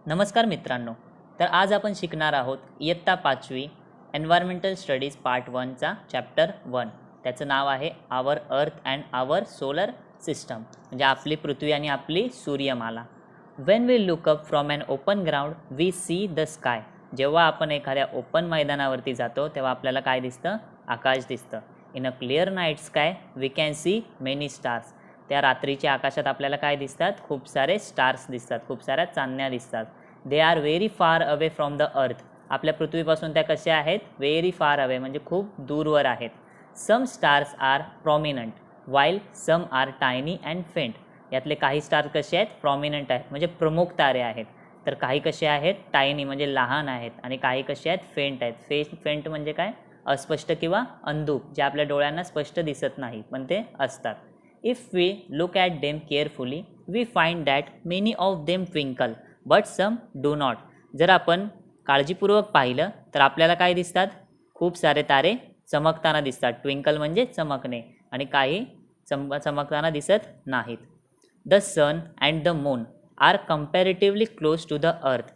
नमस्कार मित्रांनो. तर आज आपण शिकणार आहोत इयत्ता 5वी एन्व्हायरमेंटल स्टडीज पार्ट 1चा चॅप्टर 1. त्याचं नाव आहे our earth and our solar system, म्हणजे आपली पृथ्वी आणि आपली सूर्यमाला. When we look up from an open ground we see the sky. जेव्हा आपण एखाद्या ओपन मैदानावरती जातो तेव्हा आपल्याला काय दिसतं? आकाश दिसतं. In a clear night sky we can see many stars. त्या रात्रीच्या आकाशात आपल्याला काय दिसतात? खूप सारे स्टार्स दिसतात, खूप साऱ्या चांदण्या दिसतात. They are very far away from the earth. आपल्या पृथ्वीपासून त्या कशा आहेत? व्हेरी फार अवे, म्हणजे खूप दूरवर आहेत. Some stars are prominent while some are tiny and faint. यातले काही स्टार कसे आहेत? प्रॉमिनंट आहेत, म्हणजे प्रमुख तारे आहेत. तर काही कसे आहेत? टायनी म्हणजे लहान आहेत, आणि काही कसे आहेत? फेंट आहेत. फेंट म्हणजे काय? अस्पष्ट किंवा अंधुक, जे आपल्या डोळ्यांना स्पष्ट दिसत नाही पण ते असतात. If we look at them carefully, we find that many of them twinkle, but some do not. जर आपण काळजीपूर्वक पाहिलं तर आपल्याला काय दिसतात? खूप सारे तारे चमकताना दिसतात. ट्विंकल म्हणजे चमकणे, आणि काही चमकताना दिसत नाहीत. The sun and the moon are comparatively close to the earth.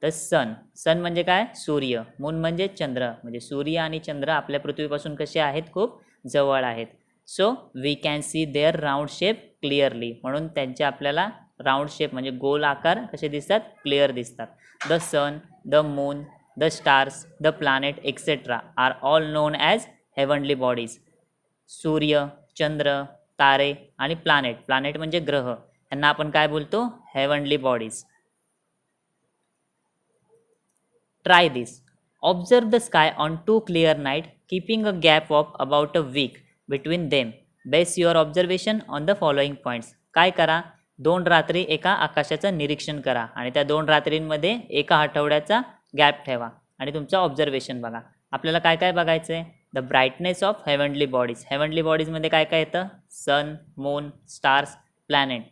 The sun म्हणजे काय? सूर्य. मून म्हणजे चंद्र, म्हणजे सूर्य आणि चंद्र आपल्या पृथ्वीपासून कसे आहेत? खूप जवळ आहेत. So we can see their round shape clearly. म्हणून त्यांचे आपल्याला राऊंड शेप म्हणजे गोल आकार कसे दिसतात? क्लिअर दिसतात. The sun, the moon, the stars, the planet etcetera are all known as heavenly bodies. सूर्य, चंद्र, तारे आणि प्लॅनेट म्हणजे ग्रह, यांना आपण काय बोलतो? Heavenly bodies. Try this. Observe the sky on 2 clear night keeping a gap of about a week between them. Base your observation on the following points. काय करा? 2 रात्री एका आकाशाचं निरीक्षण करा, आणि त्या 2 रात्रींमध्ये एका आठवड्याचा गॅप ठेवा, आणि तुमचं ऑब्झर्वेशन बघा. आपल्याला काय काय बघायचं आहे? The brightness of heavenly bodies. Heavenly बॉडीजमध्ये काय काय येतं? Sun, moon, stars, planet.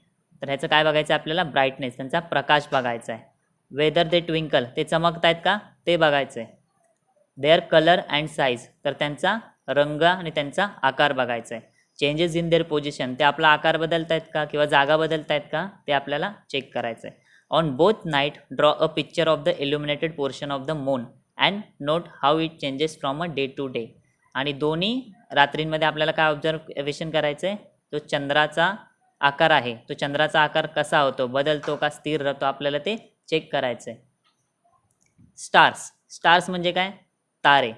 तर ह्याचं काय बघायचं आहे आपल्याला? ब्राईटनेस, त्यांचा प्रकाश बघायचा आहे. वेदर दे ट्विंकल, ते चमकत आहेत का? ते बघायचं आहे. देअर कलर अँड साईज, तर त्यांचा रंग आणि त्यांचा आकार बघायचा आहे. चेंजेस इन देअर पोझिशन, ते आपला आकार बदलत आहेत का किंवा जागा बदलत आहेत का, ते आपल्याला चेक करायचं आहे. On both night draw a picture of the illuminated portion of the moon and note how it changes from a day to day. आणि दोन्ही रात्रींमध्ये आपल्याला काय ऑब्झर्वेशन करायचं आहे? तो चंद्राचा आकार आहे, तो चंद्राचा आकार कसा होतो? बदलतो का स्थिर राहतो? आपल्याला ते चेक करायचं आहे. स्टार्स म्हणजे काय? तारे.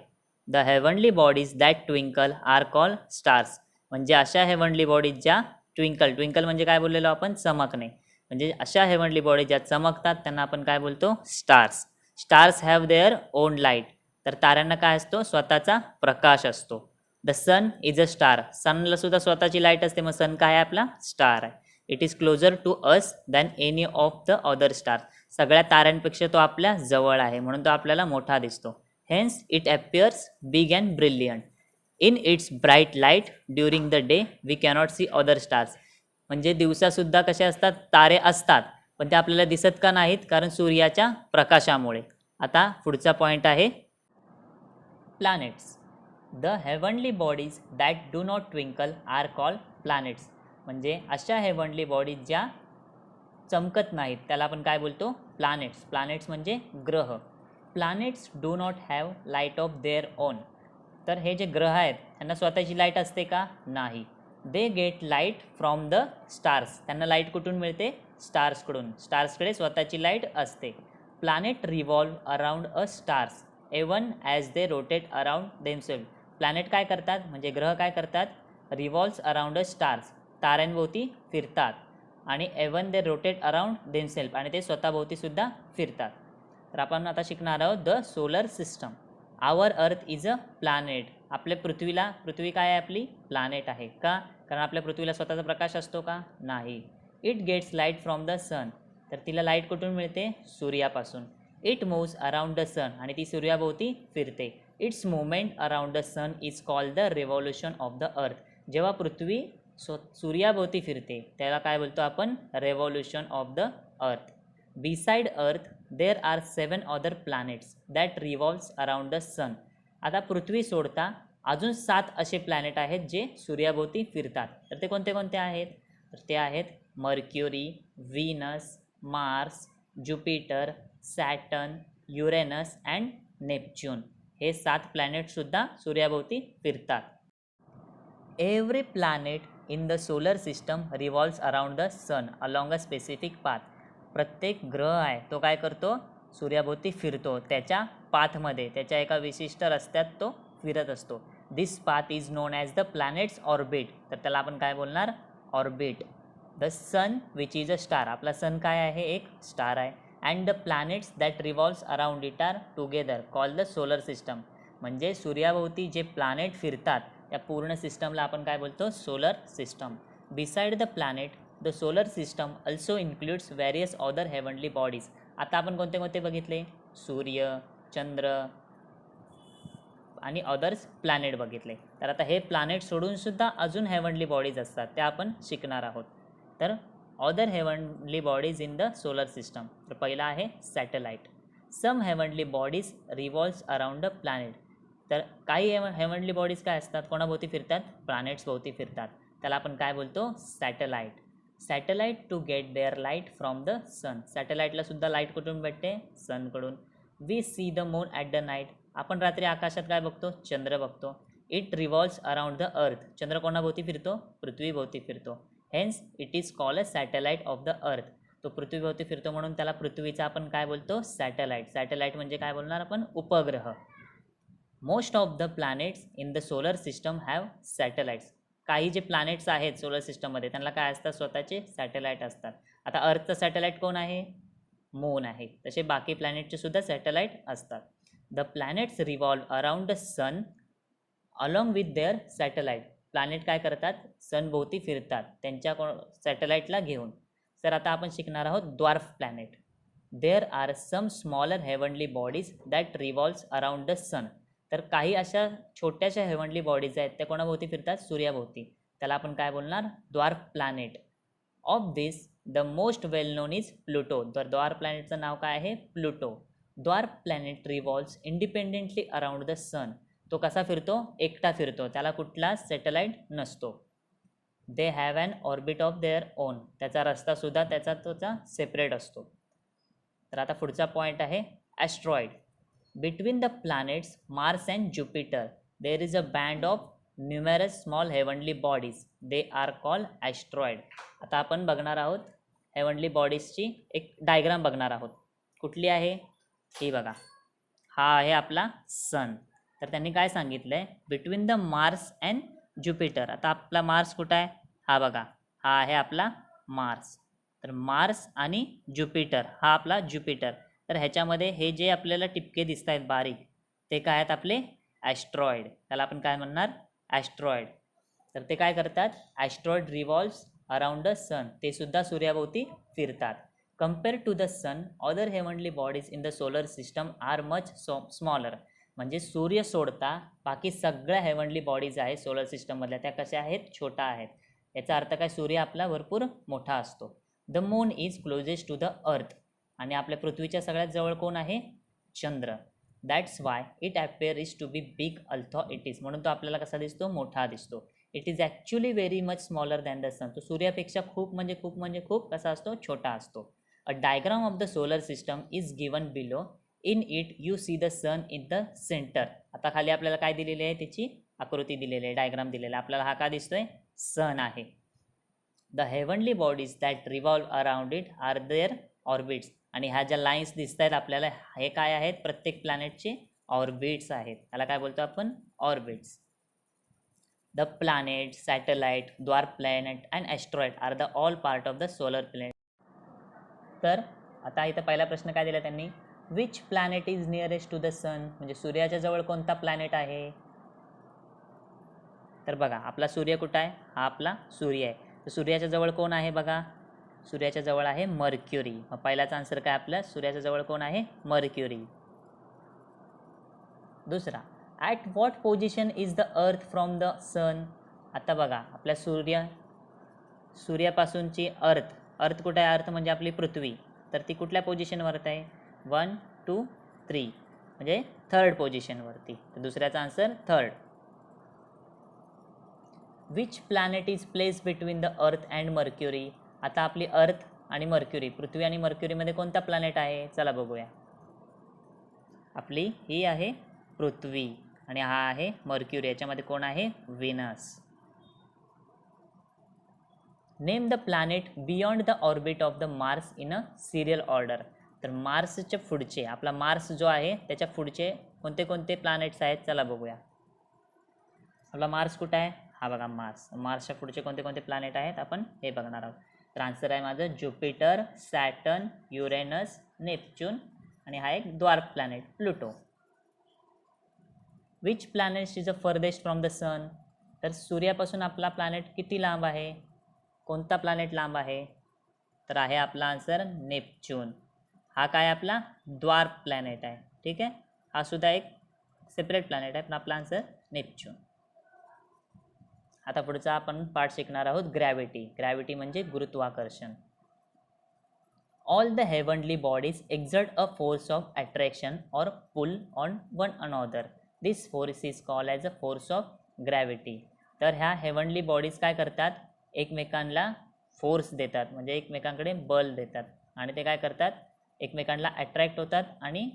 The heavenly bodies that twinkle are called stars. म्हणजे अशा हेवनली बॉडीज ज्या ट्विंकल म्हणजे काय बोललेलो आपण? चमकणे. म्हणजे अशा हेवनली बॉडीज ज्या चमकतात त्यांना आपण काय बोलतो? Stars have their own light. तर ताऱ्यांना काय असतो? स्वतःचा प्रकाश असतो. The sun is a star. सनला सुद्धा स्वतःची लाईट असते, मग सन काय आहे? आपला स्टार आहे. It is closer to us than any of the other star. सगळ्या ताऱ्यांपेक्षा तो आपल्या जवळ आहे, म्हणून तो आपल्याला मोठा दिसतो. Hence it appears big and brilliant. In its bright light during the day we cannot see other stars. म्हणजे दिवसासुद्धा कसे असतात? तारे असतात, पण ते आपल्याला दिसत का नाहीत? कारण सूर्याच्या प्रकाशामुळे. आता पुढचा पॉईंट आहे planets. The heavenly bodies that do not twinkle are called planets. म्हणजे अशा हेवनली बॉडीज ज्या चमकत नाहीत त्याला आपण काय बोलतो? प्लॅनेट्स म्हणजे ग्रह. Planets do not have light of their own. तर हे जे ग्रह आहेत त्यांना स्वतःची लाईट असते का? नाही. They get light from the stars. त्यांना लाईट कुठून मिळते? स्टार्सकडून. स्टार्सकडे स्वतःची लाईट असते. Planet revolve around a stars even as they rotate around themself. Planet काय करतात? म्हणजे ग्रह काय करतात? रिव्हॉल्व्स अराउंड अ स्टार्स, ताऱ्यांभोवती फिरतात, आणि even they rotate around themself, आणि ते स्वतःभोवती सुद्धा फिरतात. तर आपण आता शिकणार आहोत the solar system. Our earth is a planet. आपल्या पृथ्वी काय आहे? आपली प्लॅनेट आहे. का? कारण आपल्या पृथ्वीला स्वतःचा प्रकाश असतो का? नाही. It gets light from the sun. तर तिला लाईट कुठून मिळते? सूर्यापासून. It moves around the sun, आणि ती सूर्याभोवती फिरते. Its movement around the sun is called the revolution of the earth. जेव्हा पृथ्वी सूर्याभोवती फिरते त्याला काय बोलतो आपण? Revolution of the earth. Beside earth there are 7 other planets that revolves around the sun. आता पृथ्वी सोडता अजून 7 असे प्लॅनेट आहेत जे सूर्याभोवती फिरतात. तर ते कोणते कोणते आहेत? तर ते आहेत Mercury, Venus, Mars, Jupiter, Saturn, Uranus and Neptune हे 7 प्लॅनेटसुद्धा सूर्याभोवती फिरतात. Every planet in the solar system revolves around the sun along a specific path. प्रत्येक ग्रह आहे तो काय करतो, सूर्याभोवती फिरतो, त्याच्या पाथमध्ये, त्याच्या एका विशिष्ट रस्त्यात तो फिरत असतो. This path is known as the planets orbit. तर त्याला आपण काय बोलणार, orbit. The sun which is a star, आपला सन काय आहे, एक स्टार आहे. And the planets that revolves around it are together call the solar system. म्हणजे सूर्याभोवती जे प्लॅनेट फिरतात त्या पूर्ण सिस्टमला आपण काय बोलतो, solar system. Beside the planet the solar system also includes various other heavenly bodies. आता आपण कोणते कोणते बघितले, सूर्य, चंद्र आणि अदर्स प्लॅनेट बघितले. तर आता हे प्लॅनेट सोडूनसुद्धा अजून हेवनली बॉडीज असतात, त्या आपण शिकणार आहोत. तर other heavenly bodies in the solar system. तर पहिला आहे satellite. Some heavenly bodies revolves around the planet. तर काही हेवनली बॉडीज काय असतात, कोणाभोवती फिरतात, प्लॅनेट्स भोवती फिरतात, त्याला आपण काय बोलतो, satellite. Satellite to get their light from the sun. सॅटेलाइटला सुद्धा लाईट कुठून भेटते, सनकडून. We see the moon at the night. आपण रात्री आकाशात काय बघतो, चंद्र बघतो. इट रिव्हॉल्व्स अराउंड द अर्थ. चंद्र कोणाभोवती फिरतो, पृथ्वीभोवती फिरतो. Hence it is called a satellite of the earth. तो पृथ्वीभोवती फिरतो म्हणून त्याला पृथ्वीचा आपण काय बोलतो, सॅटेलाइट. सॅटेलाइट म्हणजे काय बोलणार आपण, उपग्रह. Most of the planets in the solar system have satellites. काही जे प्लॅनेट्स आहेत सोलर सिस्टममध्ये त्यांना काय असतात, स्वतःचे सॅटेलाइट असतात. आता अर्थचं सॅटेलाइट कोण आहे, मून आहे. तसे बाकी प्लॅनेटचे सुद्धा सॅटेलाइट असतात. The planets revolve around the sun along with their satellite. Planet काय करतात, सनभोवती फिरतात त्यांच्या सॅटेलाइटला घेऊन. तर आता आपण शिकणार आहोत dwarf planet. There are some smaller heavenly bodies that revolves around the sun. तर काही अशा छोट्याशा हेवनली बॉडीज आहेत त्या कोणाभोवती फिरतात, सूर्याभोवती, त्याला आपण काय बोलणार, dwarf planet. Of this the most well known is Pluto. तर द्वार्फ प्लॅनेटचं नाव काय आहे, Pluto. Dwarf planet revolves independently around the sun. तो कसा फिरतो, एकटा फिरतो, त्याला कुठला सॅटेलाइट नसतो. They have an orbit of their own. त्याचा रस्तासुद्धा त्याचा सेपरेट असतो. तर आता पुढचा पॉईंट आहे asteroid. Between the planets Mars and Jupiter there is a band of numerous small heavenly bodies. They are called asteroid. आता आपण बघणार आहोत हेवनली बॉडीजची एक डायग्राम बघणार आहोत. कुठली आहे, ही बघा, हा आहे आपला सन. तर त्यांनी काय सांगितलं आहे, between the Mars and Jupiter. आता आपला मार्स कुठं आहे, हा बघा, हा आहे आपला मार्स. तर मार्स आणि ज्युपिटर, हा आपला ज्युपिटर. तर ह्याच्यामध्ये हे जे आपल्याला टिपके दिसत आहेत बारीक, ते काय आहेत, आपले ॲस्ट्रॉइड. त्याला आपण काय म्हणणार, ॲस्ट्रॉइड. तर ते काय करतात, asteroid revolves around the sun. ते सुद्धा सूर्याभोवती फिरतात. Compare to the sun other heavenly bodies in the solar system are much smaller. म्हणजे सूर्य सोडता बाकी सगळ्या हेवनली बॉडीज आहेत सोलर सिस्टममधल्या, त्या कशा आहेत, छोटा आहेत. याचा अर्थ काय, सूर्य आपला भरपूर मोठा असतो. The moon is closest to the earth. आणि आपल्या पृथ्वीच्या सगळ्यात जवळ कोण आहे, चंद्र. That's why it appear is to be big although it is. म्हणून तो आपल्याला कसा दिसतो, मोठा दिसतो. It is actually very much smaller than the sun. तो सूर्यापेक्षा खूप म्हणजे खूप म्हणजे खूप कसा असतो, छोटा असतो. A diagram of the solar system is given below. In it you see the sun in the centre. आता खाली आपल्याला काय दिलेली आहे, त्याची आकृती दिलेली आहे, डायग्राम दिलेला आहे. आपल्याला हा का दिसतोय, सन आहे. The heavenly bodies that revolve around it are their orbits. आणि ह्या ज्या लाईन्स दिसत आहेत आपल्याला, हे काय आहेत, प्रत्येक प्लॅनेटचे ऑर्बिट्स आहेत. त्याला काय बोलतो आपण, orbits. The planet, satellite, dwarf planet and asteroid are the all part of the solar planet. तर आता इथं पहिला प्रश्न काय दिला त्यांनी, which planet is nearest to the sun. म्हणजे सूर्याच्या जवळ कोणता प्लॅनेट आहे. तर बघा, आपला सूर्य कुठं आहे, हा आपला सूर्य आहे. तर सूर्याच्या जवळ कोण आहे, बघा, सूर्याच्या जवळ आहे मर्क्युरी. मग पहिलाचा आन्सर काय आपला, सूर्याच्या जवळ कोण आहे, मर्क्युरी. दुसरा, at what position is the earth from the sun. आता बघा, आपल्या सूर्यापासूनची अर्थ कुठे आहे, अर्थ म्हणजे आपली पृथ्वी. तर ती कुठल्या पोझिशनवरती आहे, 1, 2, 3 म्हणजे थर्ड पोझिशनवरती. तर दुसऱ्याचा answer third. Which planet is place between the earth and mercury. आता आपली अर्थ आणि मर्क्युरी. पृथ्वी आणि मर्क्युरीमध्ये कोणता प्लॅनेट आहे? चला बघूया. आपली ही आहे पृथ्वी आणि हा आहे मर्क्युरी. याच्यामध्ये कोण आहे? Venus. Name the planet beyond the orbit of the Mars in a serial order. तर मार्सच्या पुढचे, आपला मार्स जो आहे त्याच्या पुढचे कोणते कोणते प्लॅनेट्स आहेत? चला बघूया. आपला मार्स कुठं आहे? हा बघा मार्स. मार्सच्या पुढचे कोणते कोणते प्लॅनेट आहेत आपण हे बघणार आहोत. तर आन्सर आहे माझं ज्युपिटर, सॅटर्न, युरेनस, नेपच्यून आणि हा एक dwarf planet Pluto. Which planets is the furthest from the sun. तर सूर्यापासून आपला प्लॅनेट किती लांब आहे? कोणता प्लॅनेट लांब आहे? तर आहे आपला आन्सर नेपच्यून. हा काय आपला द्वार्फ प्लॅनेट आहे. ठीक आहे, हा सुद्धा एक सेपरेट प्लॅनेट आहे, पण आपला आन्सर नेपच्यून. आता पुढचा आपण पार्ट शिकणार आहोत ग्रॅव्हिटी. ग्रॅव्हिटी म्हणजे गुरुत्वाकर्षण. All the heavenly bodies exert a force of attraction or pull on one another. This force is called as a force of gravity. तर ह्या हेवनली बॉडीज काय करतात? एकमेकांना फोर्स देतात, म्हणजे एकमेकांकडे बल देतात आणि ते काय करतात? एकमेकांना अट्रॅक्ट होतात आणि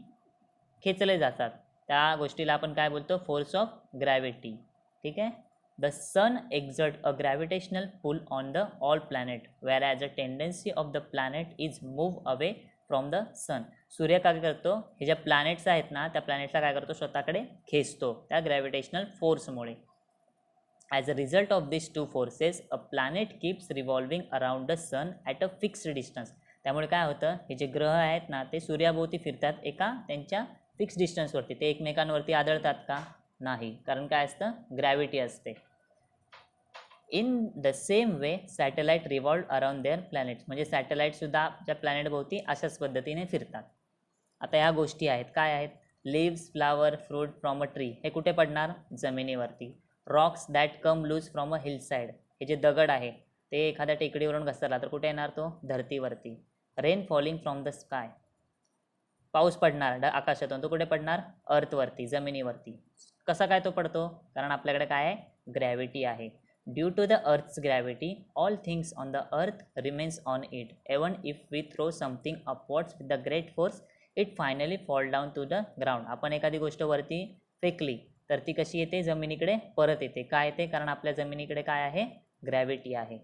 खेचले जातात. त्या गोष्टीला आपण काय बोलतो? Force of gravity. ठीक आहे. The sun exerts a gravitational pull on the all planet, whereas the tendency of the planet is move away from the sun. सूर्य काय करतो? हे ज्या प्लॅनेट्स आहेत ना, त्या प्लॅनेटला काय करतो? स्वतःकडे खेचतो त्या ग्रॅव्हिटेशनल फोर्समुळे. As a result of this two forces a planet keeps revolving around the sun at a fixed distance. त्यामुळे काय होतं? हे जे ग्रह आहेत ना, ते सूर्याभोवती फिरतात एका त्यांच्या फिक्स डिस्टन्सवरती. ते एकमेकांवरती आदळतात का? नाही, कारण काय असतं? ग्रॅव्हिटी असते. In the same way satellite revolve around their planets. म्हणजे सॅटेलाईटसुद्धा आपल्या प्लॅनेटभोवती अशाच पद्धतीने फिरतात. आता ह्या गोष्टी आहेत काय आहेत? Leaves, flower, fruit from a tree हे कुठे पडणार? जमिनीवरती. Rocks that come loose from a hillside. हे जे दगड आहे ते एखाद्या टेकडीवरून घसरला तर कुठे येणार तो? धरतीवरती. Rain falling from the sky. पाऊस पडणार आकाशातून, तो कुठे पडणार? अर्थवरती, जमिनीवरती. कसा काय तो पडतो? कारण आपल्याकडे काय आहे? ग्रॅव्हिटी आहे. Due to the earth's gravity all things on the earth remains on it. Even if we throw something upwards with the great force it finally fall down to the ground. आपण एखादी गोष्ट वरती फेकली तर ती कशी येते? जमिनीकडे परत येते. काय येते? कारण आपल्या जमिनीकडे काय आहे? ग्रॅव्हिटी आहे.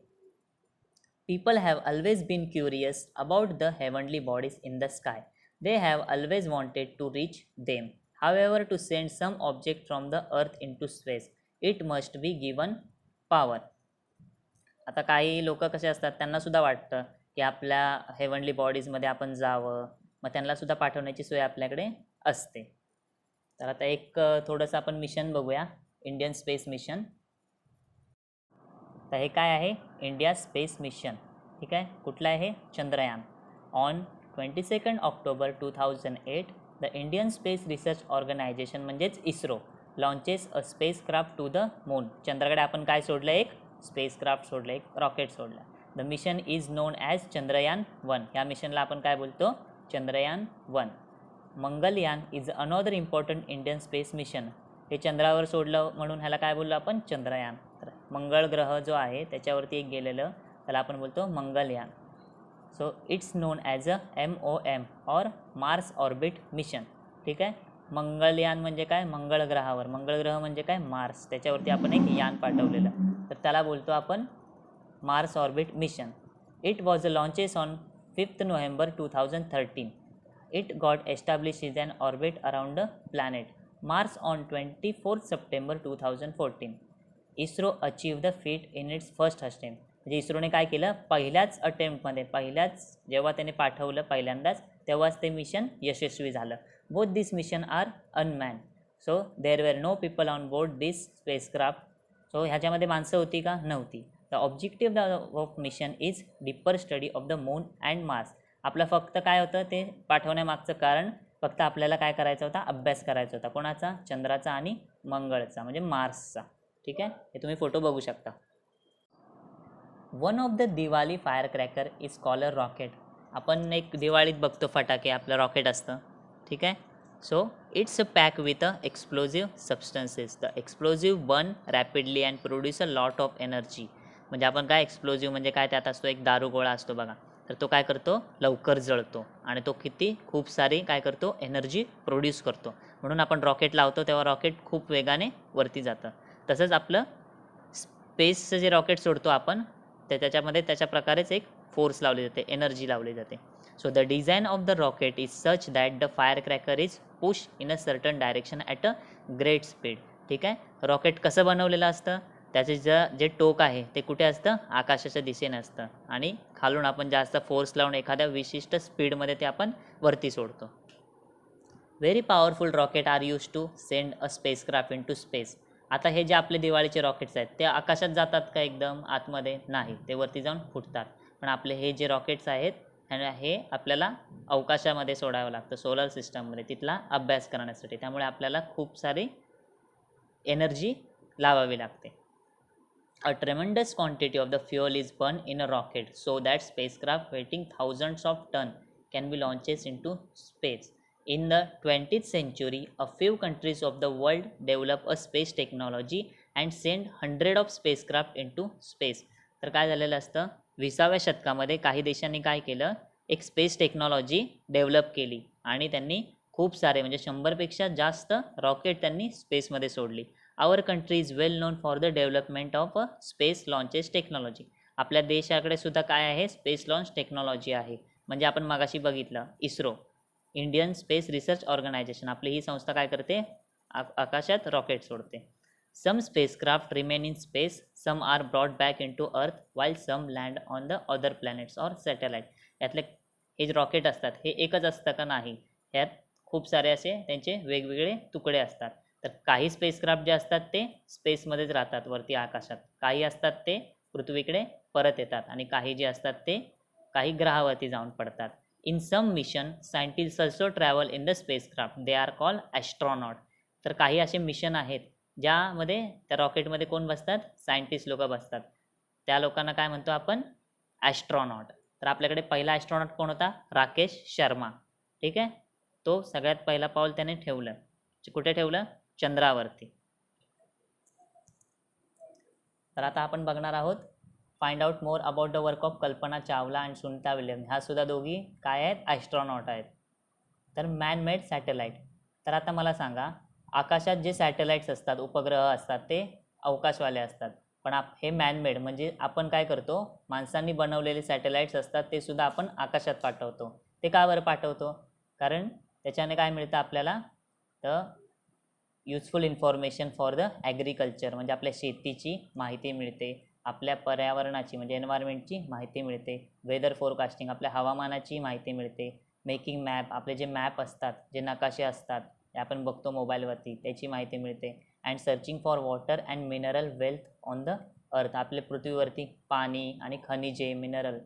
People have always been curious about the heavenly bodies in the sky. They have always wanted to reach them. However, to send some object from the earth into space, it must be given power. आता काही लोक कसे असतात? त्यांना सुद्धा वाटतं की आपल्या हेवनली बॉडीजमध्ये आपण जावं, मग त्यांना सुद्धा पाठवण्याची सोय आपल्याकडे असते. तर आता एक थोडंसं आपण मिशन बघूया, इंडियन स्पेस मिशन. तर हे काय आहे? India space mission. ठीक आहे. कुठलं आहे? Chandrayaan. On 22 October 2008 the Indian space research organisation म्हणजेच ISRO launches a space craft to the moon. चंद्राकडे आपण काय सोडलं? एक स्पेस क्राफ्ट सोडलं, एक रॉकेट सोडलं. The mission is known as Chandrayaan 1. ह्या मिशनला आपण काय बोलतो? Chandrayaan 1. Mangalyaan is another important Indian space mission. हे चंद्रावर सोडलं म्हणून ह्याला काय बोललो आपण? चंद्रयान. तर मंगळ ग्रह जो आहे त्याच्यावरती एक गेलेलं त्याला आपण बोलतो Mangalyaan. So it's non as a MOM और मार्स ऑर्बिट मिशन. ठीक आहे. मंगलयान म्हणजे काय? मंगळ ग्रहावर. मंगळ ग्रह म्हणजे काय? मार्स. त्याच्यावरती आपण एक यान पाठवलेलं, तर त्याला बोलतो आपण Mars orbit mission. It was a launches on 5 November 2013. It got establish is an orbit around the planet Mars on 24 September 2014. ISRO achieve the feat in its first attempt. म्हणजे इस्रोने काय केलं? पहिल्याच अटेम्प्टमध्ये, जेव्हा त्याने पाठवलं पहिल्यांदाच तेव्हाच ते मिशन यशस्वी झालं. Both this mission are unmanned. So there were no people on board this spacecraft. सो ह्याच्यामध्ये माणसं होती का? नव्हती. The objective of mission is deeper study of the moon and Mars. आपलं फक्त काय होतं? ते पाठवण्यामागचं कारण फक्त आपल्याला काय करायचं होता? अभ्यास करायचा होता. कोणाचा? चंद्राचा आणि मंगळचा म्हणजे मार्सचा. ठीक आहे. हे तुम्ही फोटो बघू शकता. One of the Diwali fire cracker is called a rocket. आपण एक दिवाळीत बघतो फटाके, आपलं रॉकेट असतं. ठीक आहे. So it's a pack with a explosive substances. The explosive burn rapidly and produce a lot of energy. म्हणजे आपण काय? एक्सप्लोजिव्ह म्हणजे काय? त्यात असतो एक दारुगोळा असतो बघा, तर तो काय करतो, लवकर जळतो आणि तो किती खूप सारी काय करतो, एनर्जी प्रोड्यूस करतो. म्हणून आपण रॉकेट लावतो तेव्हा रॉकेट खूप वेगाने वरती जातं. तसंच आपलं स्पेसचं जे रॉकेट सोडतो आपण त्याच्यामध्ये त्याच्या प्रकारेच एक फोर्स लावली जाते, एनर्जी लावली जाते. So the design of the rocket is such that the fire cracker is push in a certain direction at a great speed. ठीक आहे. रॉकेट कसं बनवलेलं असतं, त्याचे जे टोक आहे ते कुठे असतं, आकाशाच्या दिशेने असतं आणि खालून आपण जास्त फोर्स लावून एखाद्या विशिष्ट स्पीडमध्ये ते आपण वरती सोडतो. Very powerful rocket are use to send a spacecraft into space. आता हे जे आपले दिवाळीचे रॉकेट्स आहेत ते आकाशात जातात का एकदम आतमध्ये? नाही, ते वरती जाऊन फुटतात. पण आपले हे जे रॉकेट्स आहेत हे आपल्याला अवकाशामध्ये सोडावं लागतं, सोलर सिस्टममध्ये, तिथला अभ्यास करण्यासाठी. त्यामुळे आपल्याला खूप सारी एनर्जी लावावी लागते. A tremendous quantity of the fuel is burned in a rocket so that spacecraft weighing thousands of tons can be launched into space. In the 20th century, a few countries of the world developed a space technology and sent hundreds of spacecraft into space. तर काय झालेलं असतं, 20व्या शतकामध्ये काही देशांनी काय केलं, एक स्पेस टेक्नॉलॉजी डेव्हलप केली आणि त्यांनी खूप सारे म्हणजे 100पेक्षा जास्त रॉकेट त्यांनी स्पेसमध्ये सोडली. Our country is well known for the development of a space launches technology. आपल्या देशाकडे सुद्धा काय आहे, स्पेस लॉन्च टेक्नॉलॉजी आहे. म्हणजे आपण मागाशी बघितलं ISRO, Indian space research organisation, आपली ही संस्था काय करते, आकाशात रॉकेट सोडते. Some spacecraft remain in space, some are brought back into earth while some land on the other planets or satellite. यातले हे जे रॉकेट असतात हे एकच असतं का? नाही, यात खूप सारे असे त्यांचे वेगवेगळे तुकडे असतात. तर काही स्पेसक्राफ्ट जे असतात ते स्पेसमध्येच राहतात वरती आकाशात, काही असतात ते पृथ्वीकडे परत येतात आणि काही जे असतात ते काही ग्रहावरती जाऊन पडतात. In some mission scientist also travel in the spacecraft, they are called astronaut. तर काही असे मिशन आहेत ज्यामध्ये त्या रॉकेटमध्ये कोण बसतात, सायंटिस्ट लोक बसतात. त्या लोकांना काय म्हणतो आपण, ॲस्ट्रॉनॉट. तर आपल्याकडे पहिला ॲस्ट्रॉनॉट कोण होता, राकेश शर्मा. ठीक आहे. तो सगळ्यात पहिला पाऊल त्याने ठेवलं. कुठे ठेवलं, चंद्रावरती. तर आता आपण बघणार आहोत find out more about the work of Kalpana Chawla and Sunita Williams. ह्या सुद्धा दोघी काय आहेत, ॲस्ट्रॉनॉट आहेत. तर मॅन मेड सॅटेलाइट. तर आता मला सांगा, आकाशात जे सॅटेलाइट्स असतात, उपग्रह असतात, ते अवकाशवाले असतात. पण हे मॅनमेड म्हणजे आपण काय करतो, माणसांनी बनवलेले सॅटेलाइट्स असतात ते सुद्धा आपण आकाशात पाठवतो. ते का बरं पाठवतो? कारण त्याच्याने काय मिळतं आपल्याला, तर useful information for the agriculture, म्हणजे आपल्या शेतीची माहिती मिळते, आपल्या पर्यावरणाची म्हणजे एन्व्हायरमेंटची माहिती मिळते, वेदर फोरकास्टिंग आपल्या हवामानाची माहिती मिळते, मेकिंग मॅप आपले जे मॅप असतात, जे नकाशे असतात ते आपण बघतो मोबाईलवरती, त्याची माहिती मिळते. And searching for water and mineral wealth on the अर्थ, आपल्या पृथ्वीवरती पाणी आणि खनिजे मिनरल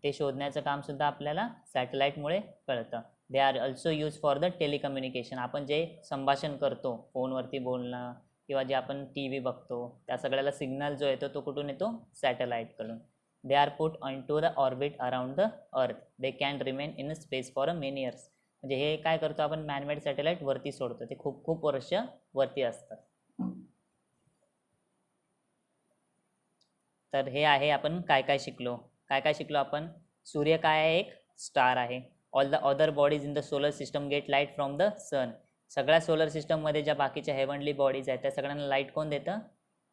ते शोधण्याचं कामसुद्धा आपल्याला सॅटेलाईटमुळे कळतं. They are also use for the telecommunication, आपण जे संभाषण करतो फोनवरती बोलणं किंवा जे आपण टी व्ही बघतो त्या सगळ्याला सिग्नल जो येतो तो कुठून येतो, सॅटेलाईटकडून. They are put on to the orbit around the earth, they can remain in space for a many years. म्हणजे हे काय करतो आपण, मॅनमेड सॅटेलाईट वरती सोडतो, ते खूप खूप वर्ष वरती असतात. तर हे आहे आपण काय काय शिकलो. काय काय शिकलो आपण, सूर्य काय आहे, एक स्टार आहे. All the other bodies in the solar system get light from the sun. सगळ्या सोलर सिस्टममध्ये ज्या बाकीच्या हेवनली बॉडीज आहेत त्या सगळ्यांना लाईट कोण देतं,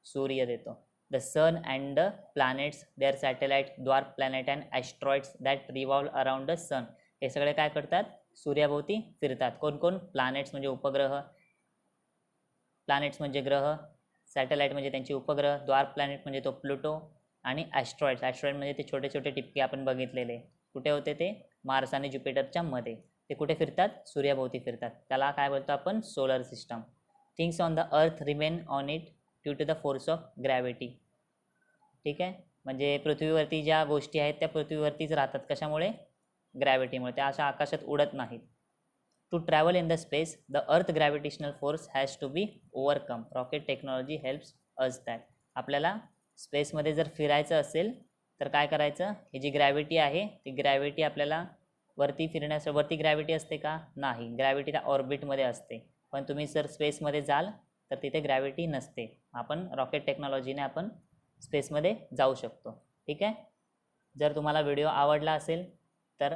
सूर्य देतो. The sun and the planets, their satellite, dwarf planet and asteroids that revolve around the sun. हे सगळे काय करतात, सूर्याभोवती फिरतात. कोण कोण, प्लॅनेट्स म्हणजे उपग्रह, प्लॅनेट्स म्हणजे ग्रह, सॅटेलाइट म्हणजे त्यांचे उपग्रह, द्वार्फ प्लॅनेट म्हणजे तो प्लुटो, आणि ॲस्ट्रॉइड्स, ॲस्ट्रॉइड म्हणजे ते छोटे छोटे टिपके आपण बघितलेले. कुठे होते ते, मार्स आणि ज्युपिटरच्या मध्ये. ते कुठे फिरतात, सूर्याभोवती फिरतात. त्याला काय बोलतो आपण, solar system. Things on the earth remain on it due to the force of gravity. ठीक आहे. म्हणजे पृथ्वीवरती ज्या गोष्टी आहेत त्या पृथ्वीवरतीच राहतात. कशामुळे, ग्रॅव्हिटीमुळे. त्या अशा आकाशात उडत नाहीत. To travel in the space the earth gravitational force has to be overcome. Rocket technology helps us that. आपल्याला स्पेसमध्ये जर फिरायचं असेल तर काय करायचं, ही जी ग्रॅव्हिटी आहे ती ग्रॅव्हिटी आपल्याला वरती वरती ग्रॅव्हिटी असते का, नाही, ग्रॅव्हिटी त्या ऑर्बिटमध्ये असते. पण तुम्ही जर स्पेसमध्ये जाल तर तिथे ग्रॅव्हिटी नसते. आपण रॉकेट टेक्नॉलॉजीने आपण स्पेसमध्ये जाऊ शकतो. ठीक आहे. जर तुम्हाला व्हिडिओ आवडला असेल तर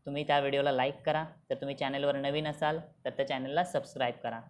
तुम्ही त्या व्हिडिओला लाईक करा. जर तुम्ही चॅनलवर नवीन असाल तर त्या चॅनलला सबस्क्राईब करा.